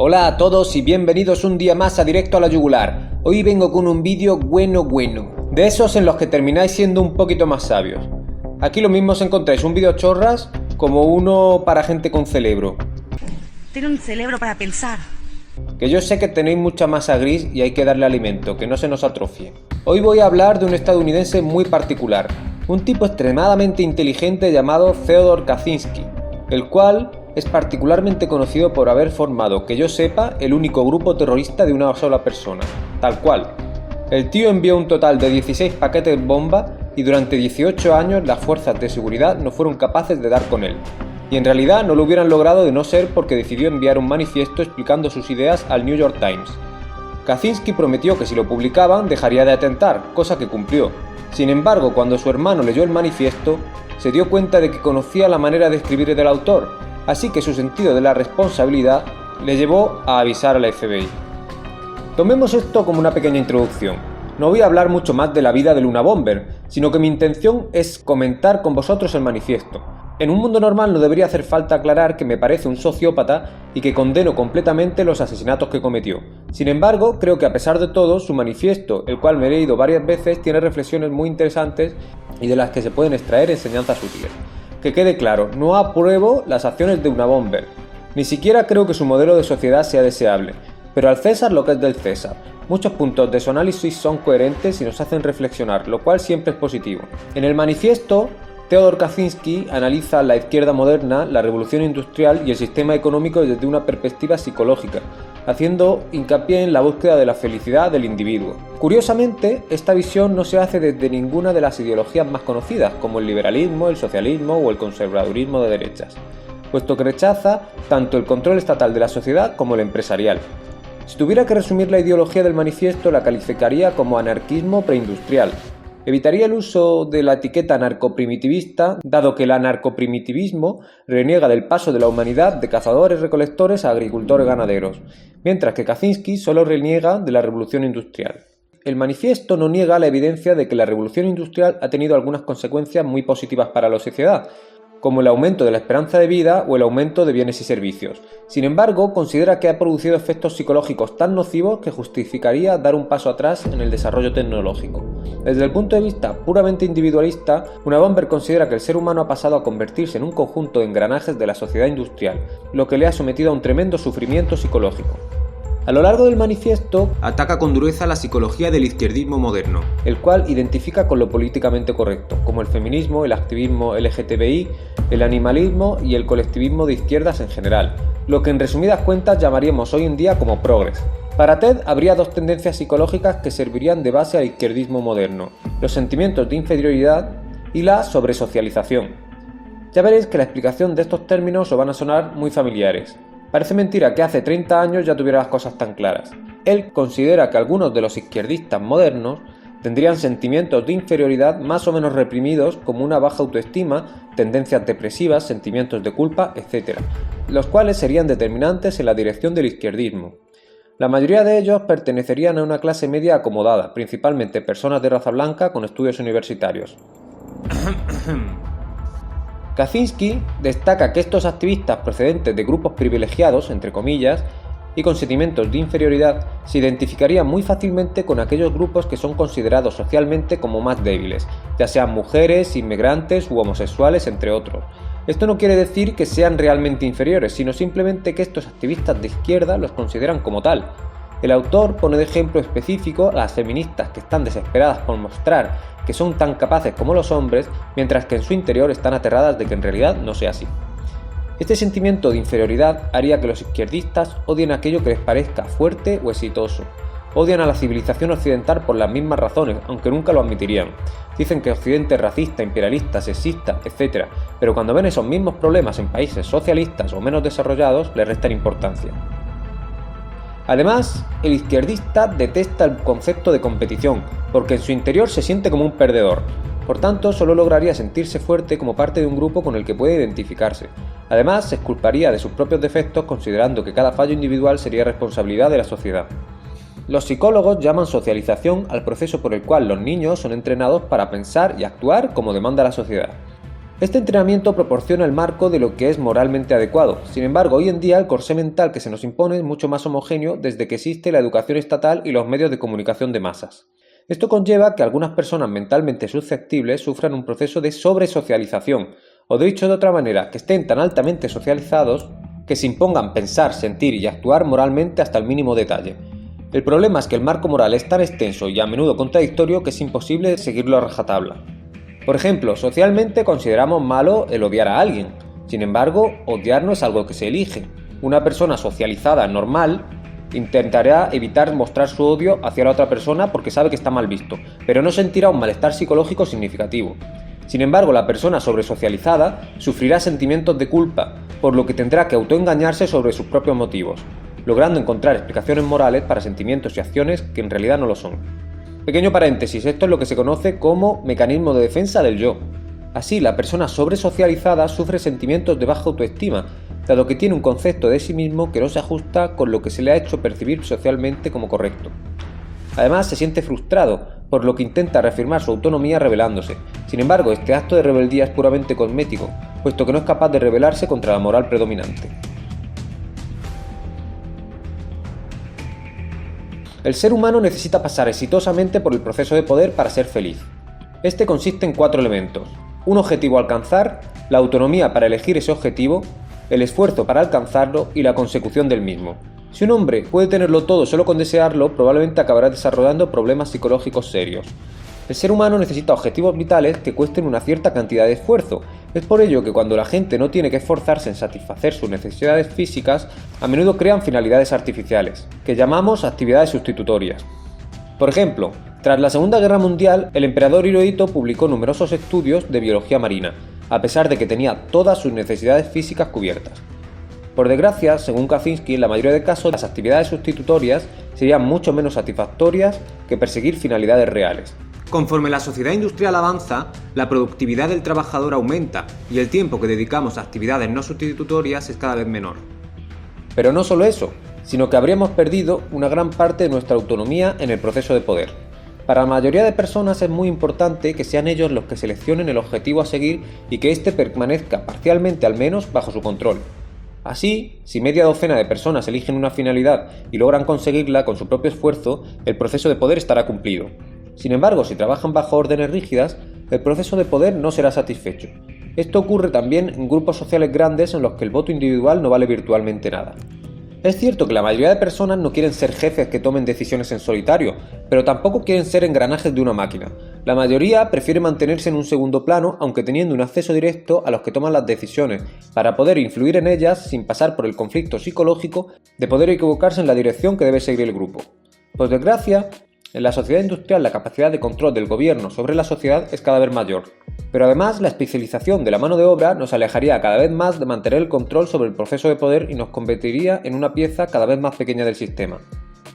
Hola a todos y bienvenidos un día más a Directo a la Yugular. Hoy vengo con un vídeo bueno, de esos en los que termináis siendo un poquito más sabios. Aquí lo mismo os encontráis un vídeo chorras como uno para gente con cerebro. Tiene un cerebro para pensar. Que yo sé que tenéis mucha masa gris y hay que darle alimento, que no se nos atrofie. Hoy voy a hablar de un estadounidense muy particular, un tipo extremadamente inteligente llamado Theodore Kaczynski, el cual es particularmente conocido por haber formado, que yo sepa, el único grupo terrorista de una sola persona, tal cual. El tío envió un total de 16 paquetes bomba y durante 18 años las fuerzas de seguridad no fueron capaces de dar con él. Y en realidad no lo hubieran logrado de no ser porque decidió enviar un manifiesto explicando sus ideas al New York Times. Kaczynski prometió que si lo publicaban dejaría de atentar, cosa que cumplió. Sin embargo, cuando su hermano leyó el manifiesto, se dio cuenta de que conocía la manera de escribir del autor, así que su sentido de la responsabilidad le llevó a avisar al FBI. Tomemos esto como una pequeña introducción. No voy a hablar mucho más de la vida del Unabomber, sino que mi intención es comentar con vosotros el manifiesto. En un mundo normal no debería hacer falta aclarar que me parece un sociópata y que condeno completamente los asesinatos que cometió. Sin embargo, creo que a pesar de todo, su manifiesto, el cual me he leído varias veces, tiene reflexiones muy interesantes y de las que se pueden extraer enseñanzas útiles. Que quede claro, no apruebo las acciones de Unabomber, ni siquiera creo que su modelo de sociedad sea deseable, pero al César lo que es del César. Muchos puntos de su análisis son coherentes y nos hacen reflexionar, lo cual siempre es positivo. En el manifiesto, Theodore Kaczynski analiza la izquierda moderna, la revolución industrial y el sistema económico desde una perspectiva psicológica, haciendo hincapié en la búsqueda de la felicidad del individuo. Curiosamente, esta visión no se hace desde ninguna de las ideologías más conocidas, como el liberalismo, el socialismo o el conservadurismo de derechas, puesto que rechaza tanto el control estatal de la sociedad como el empresarial. Si tuviera que resumir la ideología del manifiesto, la calificaría como anarquismo preindustrial. Evitaría el uso de la etiqueta anarcoprimitivista, dado que el anarcoprimitivismo reniega del paso de la humanidad de cazadores-recolectores a agricultores-ganaderos, mientras que Kaczynski solo reniega de la revolución industrial. El manifiesto no niega la evidencia de que la revolución industrial ha tenido algunas consecuencias muy positivas para la sociedad, como el aumento de la esperanza de vida o el aumento de bienes y servicios. Sin embargo, considera que ha producido efectos psicológicos tan nocivos que justificaría dar un paso atrás en el desarrollo tecnológico. Desde el punto de vista puramente individualista, Unabomber considera que el ser humano ha pasado a convertirse en un conjunto de engranajes de la sociedad industrial, lo que le ha sometido a un tremendo sufrimiento psicológico. A lo largo del manifiesto, ataca con dureza la psicología del izquierdismo moderno, el cual identifica con lo políticamente correcto, como el feminismo, el activismo LGTBI, el animalismo y el colectivismo de izquierdas en general, lo que en resumidas cuentas llamaríamos hoy en día como progres. Para Ted habría dos tendencias psicológicas que servirían de base al izquierdismo moderno, los sentimientos de inferioridad y la sobresocialización. Ya veréis que la explicación de estos términos os van a sonar muy familiares. Parece mentira que hace 30 años ya tuviera las cosas tan claras. Él considera que algunos de los izquierdistas modernos tendrían sentimientos de inferioridad más o menos reprimidos como una baja autoestima, tendencias depresivas, sentimientos de culpa, etc., los cuales serían determinantes en la dirección del izquierdismo. La mayoría de ellos pertenecerían a una clase media acomodada, principalmente personas de raza blanca con estudios universitarios. Kaczynski destaca que estos activistas procedentes de grupos privilegiados, entre comillas, y con sentimientos de inferioridad se identificarían muy fácilmente con aquellos grupos que son considerados socialmente como más débiles, ya sean mujeres, inmigrantes u homosexuales, entre otros. Esto no quiere decir que sean realmente inferiores, sino simplemente que estos activistas de izquierda los consideran como tal. El autor pone de ejemplo específico a las feministas que están desesperadas por mostrar que son tan capaces como los hombres, mientras que en su interior están aterradas de que en realidad no sea así. Este sentimiento de inferioridad haría que los izquierdistas odien aquello que les parezca fuerte o exitoso. Odian a la civilización occidental por las mismas razones, aunque nunca lo admitirían. Dicen que Occidente es racista, imperialista, sexista, etc., pero cuando ven esos mismos problemas en países socialistas o menos desarrollados, les restan importancia. Además, el izquierdista detesta el concepto de competición, porque en su interior se siente como un perdedor. Por tanto, solo lograría sentirse fuerte como parte de un grupo con el que puede identificarse. Además, se exculparía de sus propios defectos considerando que cada fallo individual sería responsabilidad de la sociedad. Los psicólogos llaman socialización al proceso por el cual los niños son entrenados para pensar y actuar como demanda la sociedad. Este entrenamiento proporciona el marco de lo que es moralmente adecuado. Sin embargo, hoy en día el corsé mental que se nos impone es mucho más homogéneo desde que existe la educación estatal y los medios de comunicación de masas. Esto conlleva que algunas personas mentalmente susceptibles sufran un proceso de sobresocialización, o dicho de otra manera, que estén tan altamente socializados que se impongan pensar, sentir y actuar moralmente hasta el mínimo detalle. El problema es que el marco moral es tan extenso y a menudo contradictorio que es imposible seguirlo a rajatabla. Por ejemplo, socialmente consideramos malo el odiar a alguien. Sin embargo, odiar no es algo que se elige. Una persona socializada normal intentará evitar mostrar su odio hacia la otra persona porque sabe que está mal visto, pero no sentirá un malestar psicológico significativo. Sin embargo, la persona sobresocializada sufrirá sentimientos de culpa, por lo que tendrá que autoengañarse sobre sus propios motivos, logrando encontrar explicaciones morales para sentimientos y acciones que en realidad no lo son. Pequeño paréntesis, esto es lo que se conoce como mecanismo de defensa del yo. Así, la persona sobresocializada sufre sentimientos de baja autoestima, dado que tiene un concepto de sí mismo que no se ajusta con lo que se le ha hecho percibir socialmente como correcto. Además, se siente frustrado, por lo que intenta reafirmar su autonomía rebelándose. Sin embargo, este acto de rebeldía es puramente cosmético, puesto que no es capaz de rebelarse contra la moral predominante. El ser humano necesita pasar exitosamente por el proceso de poder para ser feliz. Este consiste en 4 elementos: un objetivo a alcanzar, la autonomía para elegir ese objetivo, el esfuerzo para alcanzarlo y la consecución del mismo. Si un hombre puede tenerlo todo solo con desearlo, probablemente acabará desarrollando problemas psicológicos serios. El ser humano necesita objetivos vitales que cuesten una cierta cantidad de esfuerzo. Es por ello que cuando la gente no tiene que esforzarse en satisfacer sus necesidades físicas, a menudo crean finalidades artificiales, que llamamos actividades sustitutorias. Por ejemplo, tras la Segunda Guerra Mundial, el emperador Hirohito publicó numerosos estudios de biología marina, a pesar de que tenía todas sus necesidades físicas cubiertas. Por desgracia, según Kaczynski, en la mayoría de casos las actividades sustitutorias serían mucho menos satisfactorias que perseguir finalidades reales. Conforme la sociedad industrial avanza, la productividad del trabajador aumenta y el tiempo que dedicamos a actividades no sustitutorias es cada vez menor. Pero no solo eso, sino que habríamos perdido una gran parte de nuestra autonomía en el proceso de poder. Para la mayoría de personas es muy importante que sean ellos los que seleccionen el objetivo a seguir y que éste permanezca parcialmente al menos bajo su control. Así, si media docena de personas eligen una finalidad y logran conseguirla con su propio esfuerzo, el proceso de poder estará cumplido. Sin embargo, si trabajan bajo órdenes rígidas, el proceso de poder no será satisfecho. Esto ocurre también en grupos sociales grandes en los que el voto individual no vale virtualmente nada. Es cierto que la mayoría de personas no quieren ser jefes que tomen decisiones en solitario, pero tampoco quieren ser engranajes de una máquina. La mayoría prefiere mantenerse en un segundo plano, aunque teniendo un acceso directo a los que toman las decisiones, para poder influir en ellas sin pasar por el conflicto psicológico de poder equivocarse en la dirección que debe seguir el grupo. Por desgracia, en la sociedad industrial la capacidad de control del gobierno sobre la sociedad es cada vez mayor, pero además la especialización de la mano de obra nos alejaría cada vez más de mantener el control sobre el proceso de poder y nos convertiría en una pieza cada vez más pequeña del sistema.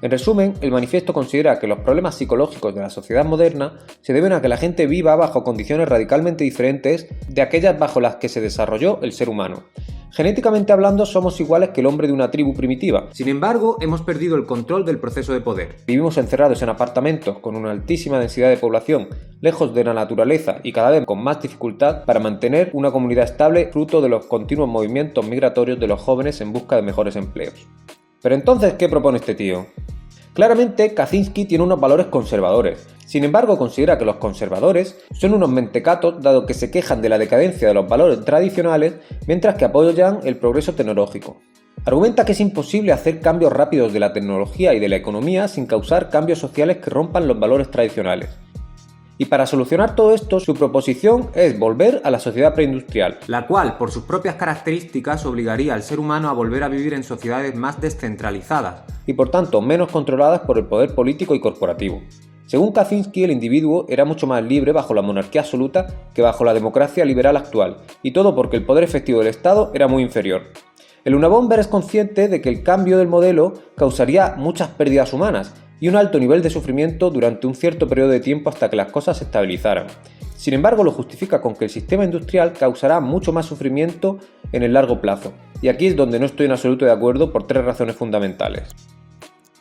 En resumen, el manifiesto considera que los problemas psicológicos de la sociedad moderna se deben a que la gente viva bajo condiciones radicalmente diferentes de aquellas bajo las que se desarrolló el ser humano. Genéticamente hablando, somos iguales que el hombre de una tribu primitiva. Sin embargo, hemos perdido el control del proceso de poder. Vivimos encerrados en apartamentos con una altísima densidad de población, lejos de la naturaleza y cada vez con más dificultad para mantener una comunidad estable fruto de los continuos movimientos migratorios de los jóvenes en busca de mejores empleos. Pero entonces, ¿qué propone este tío? Claramente, Kaczynski tiene unos valores conservadores. Sin embargo, considera que los conservadores son unos mentecatos dado que se quejan de la decadencia de los valores tradicionales mientras que apoyan el progreso tecnológico. Argumenta que es imposible hacer cambios rápidos de la tecnología y de la economía sin causar cambios sociales que rompan los valores tradicionales. Y para solucionar todo esto, su proposición es volver a la sociedad preindustrial, la cual, por sus propias características, obligaría al ser humano a volver a vivir en sociedades más descentralizadas y por tanto menos controladas por el poder político y corporativo. Según Kaczynski, el individuo era mucho más libre bajo la monarquía absoluta que bajo la democracia liberal actual, y todo porque el poder efectivo del Estado era muy inferior. El Unabomber es consciente de que el cambio del modelo causaría muchas pérdidas humanas y un alto nivel de sufrimiento durante un cierto periodo de tiempo hasta que las cosas se estabilizaran. Sin embargo, lo justifica con que el sistema industrial causará mucho más sufrimiento en el largo plazo, y aquí es donde no estoy en absoluto de acuerdo por 3 razones fundamentales.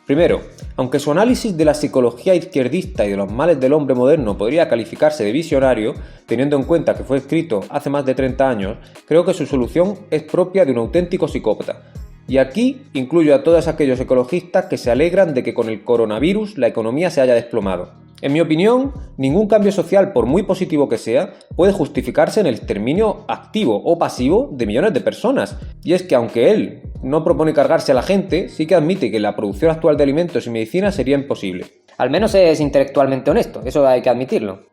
Primero, aunque su análisis de la psicología izquierdista y de los males del hombre moderno podría calificarse de visionario, teniendo en cuenta que fue escrito hace más de 30 años, creo que su solución es propia de un auténtico psicópata. Y aquí incluyo a todos aquellos ecologistas que se alegran de que con el coronavirus la economía se haya desplomado. En mi opinión, ningún cambio social, por muy positivo que sea, puede justificarse en el exterminio activo o pasivo de millones de personas. Y es que aunque él no propone cargarse a la gente, sí que admite que la producción actual de alimentos y medicina sería imposible. Al menos es intelectualmente honesto, eso hay que admitirlo.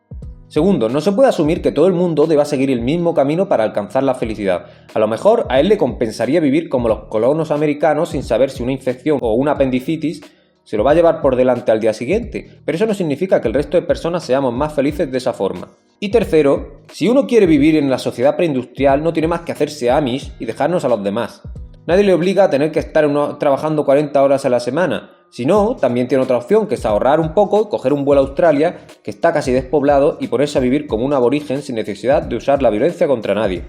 Segundo, no se puede asumir que todo el mundo deba seguir el mismo camino para alcanzar la felicidad. A lo mejor a él le compensaría vivir como los colonos americanos sin saber si una infección o una apendicitis se lo va a llevar por delante al día siguiente, pero eso no significa que el resto de personas seamos más felices de esa forma. Y tercero, si uno quiere vivir en la sociedad preindustrial no tiene más que hacerse Amish y dejarnos a los demás. Nadie le obliga a tener que estar trabajando 40 horas a la semana. Si no, también tiene otra opción, que es ahorrar un poco, coger un vuelo a Australia, que está casi despoblado, y ponerse a vivir como un aborigen sin necesidad de usar la violencia contra nadie.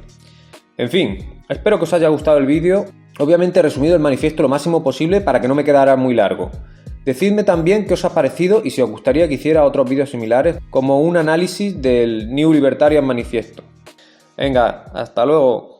En fin, espero que os haya gustado el vídeo. Obviamente he resumido el manifiesto lo máximo posible para que no me quedara muy largo. Decidme también qué os ha parecido y si os gustaría que hiciera otros vídeos similares, como un análisis del New Libertarian Manifiesto. Venga, hasta luego.